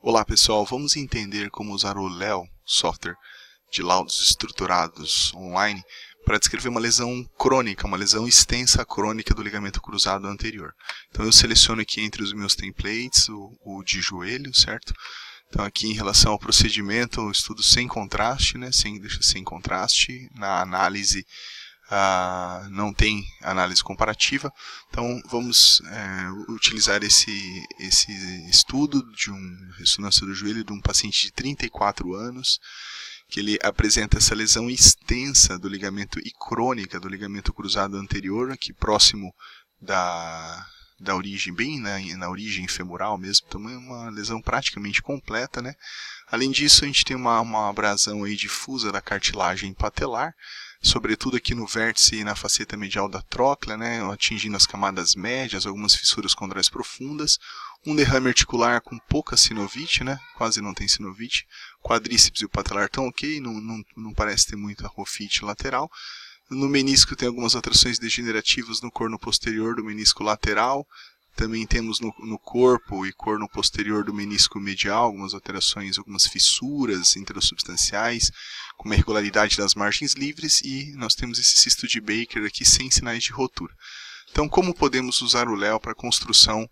Olá pessoal, vamos entender como usar o LEO, software de laudos estruturados online, para descrever uma lesão crônica, uma lesão extensa crônica do ligamento cruzado anterior. Então eu seleciono aqui entre os meus templates o de joelho, certo? Então aqui em relação ao procedimento, eu estudo sem contraste, né? Deixa sem contraste. Na análise não tem análise comparativa. Então vamos utilizar esse estudo de uma ressonância do joelho de um paciente de 34 anos, que ele apresenta essa lesão extensa do ligamento e crônica do ligamento cruzado anterior, aqui próximo da origem, bem na origem femoral mesmo. Então é uma lesão praticamente completa, né? Além disso, a gente tem uma abrasão aí difusa da cartilagem patelar, sobretudo aqui no vértice e na faceta medial da tróclea, né, atingindo as camadas médias, algumas fissuras condrais profundas, um derrame articular com pouca sinovite, né, quase não tem sinovite, quadríceps e o patelar estão ok, não parece ter muita rofite lateral. No menisco tem algumas alterações degenerativas no corno posterior do menisco lateral. Também temos no corpo e corno posterior do menisco medial algumas alterações, algumas fissuras interossubstanciais, com uma irregularidade das margens livres, e nós temos esse cisto de Baker aqui sem sinais de rotura. Então, como podemos usar o LEO para construção?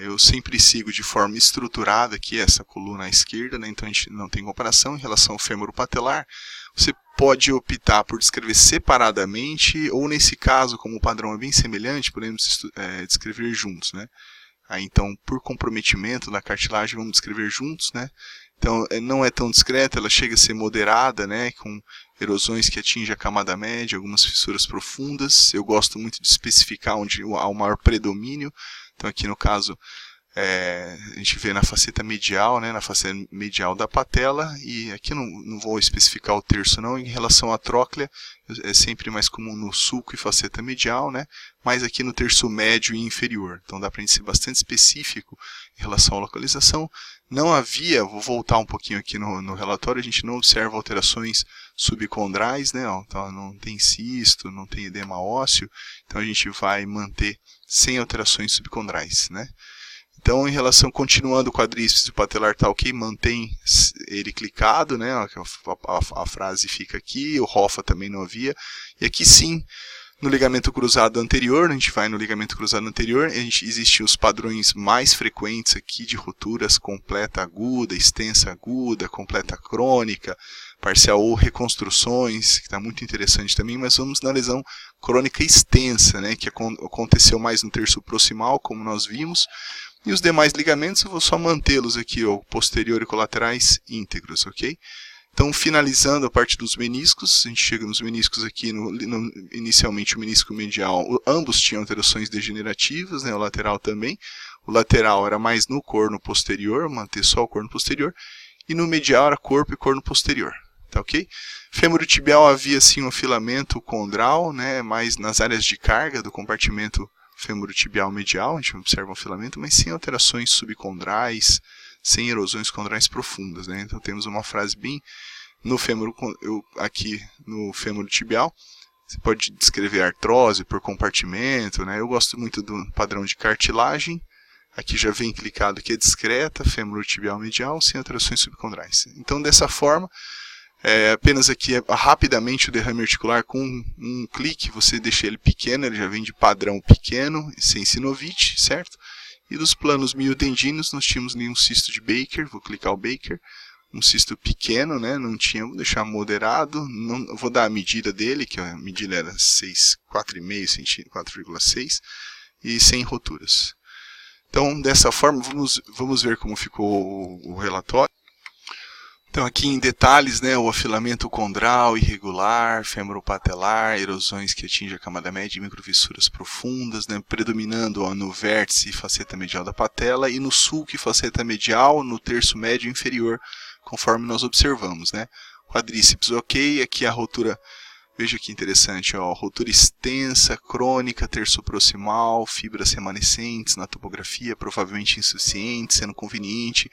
Eu sempre sigo de forma estruturada aqui essa coluna à esquerda, né? Então a gente não tem comparação. Em relação ao fêmur patelar, você pode optar por descrever separadamente, ou nesse caso, como o padrão é bem semelhante, podemos descrever juntos, né? Aí, então, por comprometimento da cartilagem, vamos descrever juntos, né? Então, não é tão discreta, ela chega a ser moderada, né? Com erosões que atingem a camada média, algumas fissuras profundas. Eu gosto muito de especificar onde há o maior predomínio. Então, aqui no caso, a gente vê na faceta medial, né, na faceta medial da patela, e aqui não vou especificar o terço não. Em relação à tróclea, é sempre mais comum no sulco e faceta medial, né, mas aqui no terço médio e inferior. Então dá para a gente ser bastante específico em relação à localização. Não havia, vou voltar um pouquinho aqui no relatório, a gente não observa alterações subcondrais, né, então não tem cisto, não tem edema ósseo, então a gente vai manter sem alterações subcondrais, né. Então, em relação, continuando o quadríceps e o patelar está ok, mantém ele clicado, né? A frase fica aqui, o ROFA também não havia. E aqui sim, no ligamento cruzado anterior, a gente vai no ligamento cruzado anterior, existem os padrões mais frequentes aqui de roturas completa aguda, extensa aguda, completa crônica, parcial ou reconstruções, que está muito interessante também, mas vamos na lesão crônica extensa, né? Que aconteceu mais no terço proximal, como nós vimos. E os demais ligamentos eu vou só mantê-los aqui, ó, posterior e colaterais íntegros, ok? Então, finalizando a parte dos meniscos, a gente chega nos meniscos aqui, inicialmente o menisco medial, ambos tinham alterações degenerativas, né, o lateral também. O lateral era mais no corno posterior, manter só o corno posterior, e no medial era corpo e corno posterior, tá ok? Femorotibial havia sim um filamento condral, né, mais nas áreas de carga do compartimento femorotibial medial, a gente observa um filamento, mas sem alterações subcondrais, sem erosões condrais profundas, né? Então temos uma frase bem no fêmur, aqui no femorotibial, você pode descrever artrose por compartimento, né? Eu gosto muito do padrão de cartilagem, aqui já vem clicado que é discreta, femorotibial medial, sem alterações subcondrais. Então dessa forma, apenas aqui rapidamente o derrame articular, com um clique você deixa ele pequeno, ele já vem de padrão pequeno, sem sinovite, certo? E dos planos miotendinos nós tínhamos um cisto de Baker, vou clicar o Baker, um cisto pequeno, né? Não tinha, vou deixar moderado, não, vou dar a medida dele, que a medida era 4,5 cm, 4,6, e sem roturas. Então dessa forma vamos ver como ficou o relatório. Então aqui em detalhes, né, o afilamento condral irregular, femoropatelar, erosões que atingem a camada média e microfissuras profundas, né, predominando no vértice e faceta medial da patela, e no sulco e faceta medial, no terço médio inferior, conforme nós observamos, né. Quadríceps ok, aqui a rotura, veja que interessante, ó, rotura extensa, crônica, terço proximal, fibras remanescentes na topografia, provavelmente insuficiente, sendo conveniente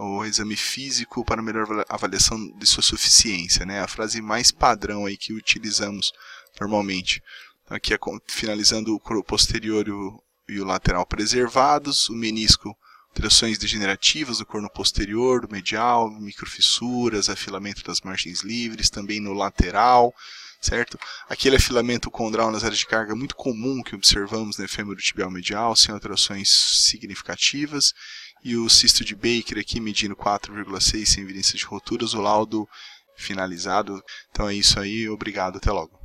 o exame físico para melhor avaliação de sua suficiência, né? A frase mais padrão aí que utilizamos normalmente. Aqui finalizando o posterior e o lateral preservados, o menisco alterações degenerativas do corno posterior, do medial, microfissuras, afilamento das margens livres, também no lateral, certo? Aquele afilamento condral nas áreas de carga muito comum que observamos no efêmero tibial medial, sem alterações significativas, e o cisto de Baker aqui medindo 4,6 sem evidência de roturas, o laudo finalizado. Então é isso aí, obrigado, até logo.